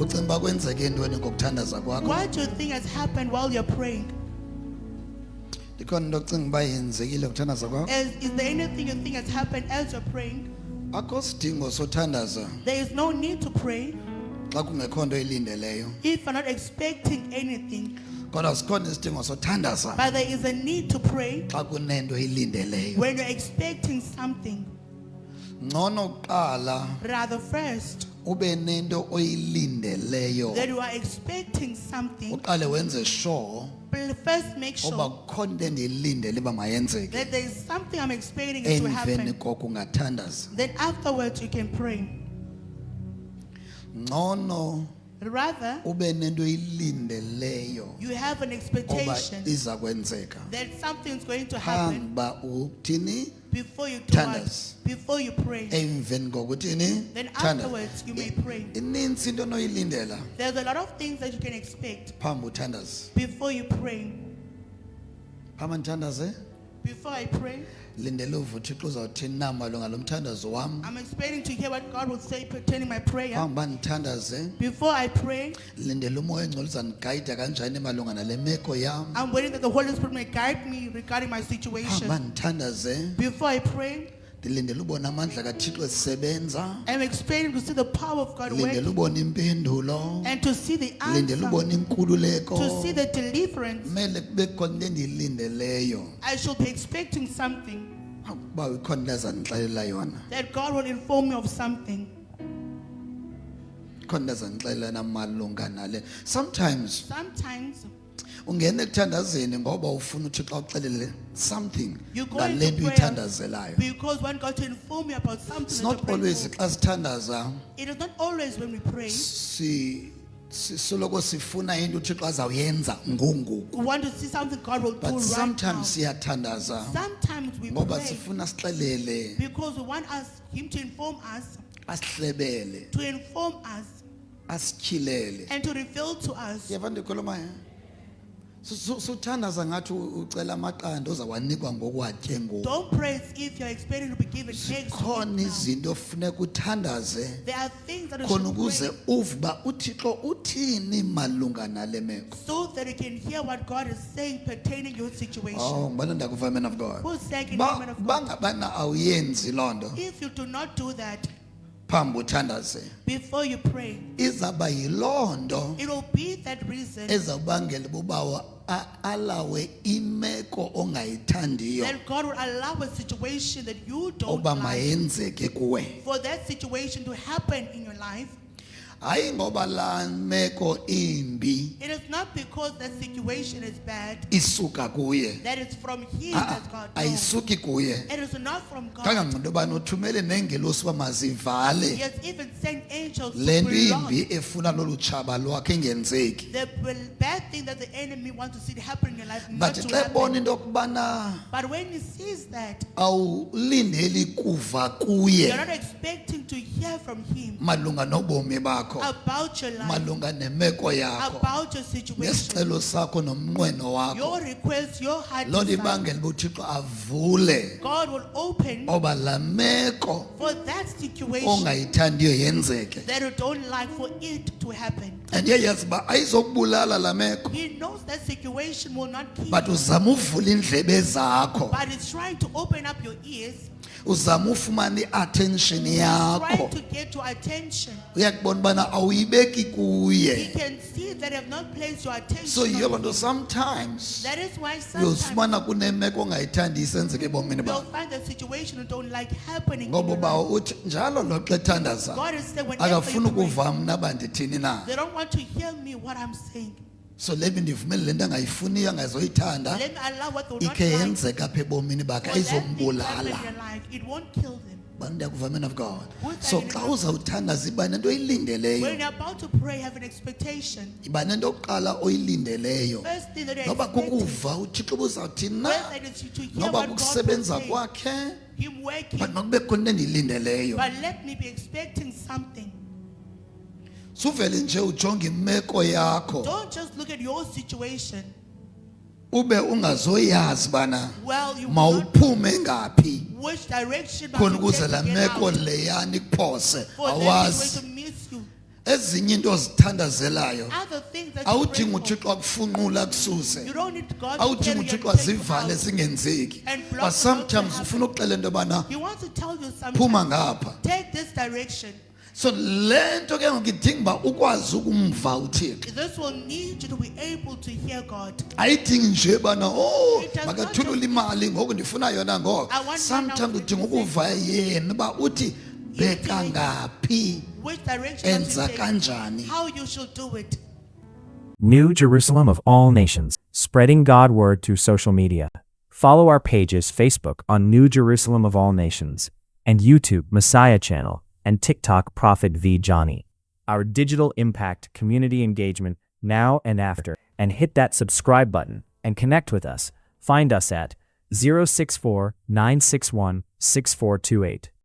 ucinga uba kwenzeke ntoni ngokuthandaza kwakho? What do you think has happened while you're praying? Ikhona into ocinga uba yenzekile ngokuthandaza kwakho? Is there anything you think has happened as you're praying? Akho sidingo sothandaza There is no need to pray xa kungekho nto ilindeleyo. if you're not expecting anything. Kodwa sikhona isidingo sothandaza But there is a need to pray xa kunento ilindeleyo. when you're expecting something. Ngcono kuqala Rather first, ube nento oyilindeleyo. that you are expecting something, Uqale wenze sure first make oba sure kukhona into endiyilindele uba mayenzeke. that there is something I'm expecting it to Emveni happen. koko ungathandaza. Then afterwards you can pray. Ngcono Rather, ube nento oyilindeleyo you have an oba expectation iza kwenzeka. that something's going to happen Phambi uba uthini? before you do Thandaze. what? Before you pray. Emveni kokuthini? Then Thandaze. afterwards you may pray. Inintsi into onoyilindela There's a lot of things that you can expect phambi uthandaze. before you pray. Phambi ndithandaze Before I pray, lindele uva uthixo uzawuthini na malunga lo mthandazo wam. I'm expecting to hear what God will say pertaining my prayer. Phambi uba ndithandaze Before I pray, lindele umoya engcwele uzandigayida kanjani malunga nale meko yam. I'm waiting that the Holy Spirit may guide me regarding my Phambi uba situation. ndithandaze Before I pray, ndilindele ubona amandla kathixo esebenza. I'm expecting to see the power of God Lindele work ubona impendulo. and to see the Lindele answer, ubona inkululeko. to see the deliverance. Kumele kube khona into endiyilindeleyo. I should be expecting something, Uba ikhona into azandixelela yona. that God will inform me of something. Khona into azandixelela yona malunga nale. Sometimes Sometimes ungena ekuthandazeni ngoba ufuna uthixo uxelele something you go ngale into nto prayer uyithandazelayo. because one God to inform you about something. It's that not you're praying always for. xa sithandaza It is not always when we pray soloko sifuna into uthixo azawuyenza ngongoku. we want to see something God will do But right now. sometimes siyathandaza Sometimes we ngoba pray sifuna sixelele, because we want him to inform us, asihlebele, to inform us, asityhilele. and to reveal to us. Yeva ndikhuluma suthandaza ngathi ucela amaqanda ozawanikwa ngokwatye ngoku. Don't pray as if you're expecting to be given eggs. to eat Khona now. izinto ofuneka uthandaze There are things that you khona should ukuze pray uve uba uthixo uthini malunga nale meko. so that you can hear what God is saying pertaining your situation. Oh, ngibana ndakuva man of God. Who's saying, man of God? Bangabana awuyenzi loo nto If you do not do that phambi uthandaze, before you pray, izawuba yiloo nto it will be that reason ezawubangela uba alawe imeko ongayithandiyo that God will allow a situation that you don't oba like, mayenzeke kuwe. for that situation to happen in your life. Hayi ngoba laa meko imbi It is not because that situation is bad, isuka kuye. that it's from Him that God knows. Ayisuki kuye. It is not from God. Kangangokuba into yobana uthumele neengelosi uba mazivale He has even sent angels to le nto block imbi efuna lolu tshaba lwakhe ingenzeki. the bad thing that the enemy wants to see happen in your life not But to xa ebona happen. into yokubana But when he sees that, awulindeli kuva kuye you're not expecting to hear from him malunga nobomi bakho, about your life, malunga nemeko yakho, about your situation, nesicelo sakho nomnqweno wakho. your request, your heart Loo nto desire. ibangela uba uthixo avule God will open oba laa meko for that situation ongayithandiyo yenzeke. that you don't like for it to happen. And yayazi uba ayizokubulala laa meko, He knows that situation will not kill but you, uzama uvula iindlebe zakho, but it's trying to open up your ears, uzama ufumana i-attention yakho. trying to get your attention. Uyakubona ubana awuyibeki He kuye. can see that you have not placed your attention So yiyo loo on nto him. sometimes That is why sometimes uyozifumana kunemeko ongayithandi isenzeke ebomini you'll bakho. find the situation you don't like happening in Ngoba your uba life. uthi njalo lo xa ethandaza God is saying whenever akafuni you pray, ukuva mna uba ndithini na. they don't want to hear me what I'm saying. So let me ndivumele le nto angayifuniyo angazoyithanda Let me allow what they will not ikhe like yenzeka apha ebomini bakhe, for that thing to happen in ayizombulala. your life. It won't kill them. Bani ndiyakuva man of God. Who's So that? xa uzawuthandaza iba nento When oyilindeleyo, you're about to pray, have an expectation. iba nento yokuqala oyilindeleyo. First thing that you're Noba expecting, kukuva uthixo uba uzawuthini na, whether it is to hear noba what God will kukusebenza say, kwakhe, Him working, but makube khona into endiyilindeleyo. but let me be expecting something. Suvele nje ujonge imeko yakho Don't just look at your situation. ube ungazoyazi bana Well, you will not mawuphume ngaphi which direction must khona you ukuze take la to get meko out. leyana ikuphose For that is awazi. going to miss you. ezinye into ozithandazelayo Other things that you pray awudingi for, uthixo akufunqula akususe you don't need God to awudingi carry you uthixo and take you azivale out. zingenzeki And block but what sometimes will ufuna ukuxela into yobana He wants to tell you phuma something. ngapha Take this direction. so le nto ke ngoku idinga uba ukwazi ukumva uthixo This will need you to be able to hear God. ayidingi nje bana It does not makathulule imali ngoku ndifuna yona ngoko I want money sometimes now. udinga ukuva yena uba uthi bheka ngaphi Which direction enza you take, kanjani how you should do it. New Jerusalem of all nations, spreading God word through social media. Follow our pages Facebook on New Jerusalem of all nations, and YouTube Messiah channel, and TikTok Prophet V Johnny. Our digital impact community engagement now and after, and hit that subscribe button and connect with us. Find us at 064 961 6428.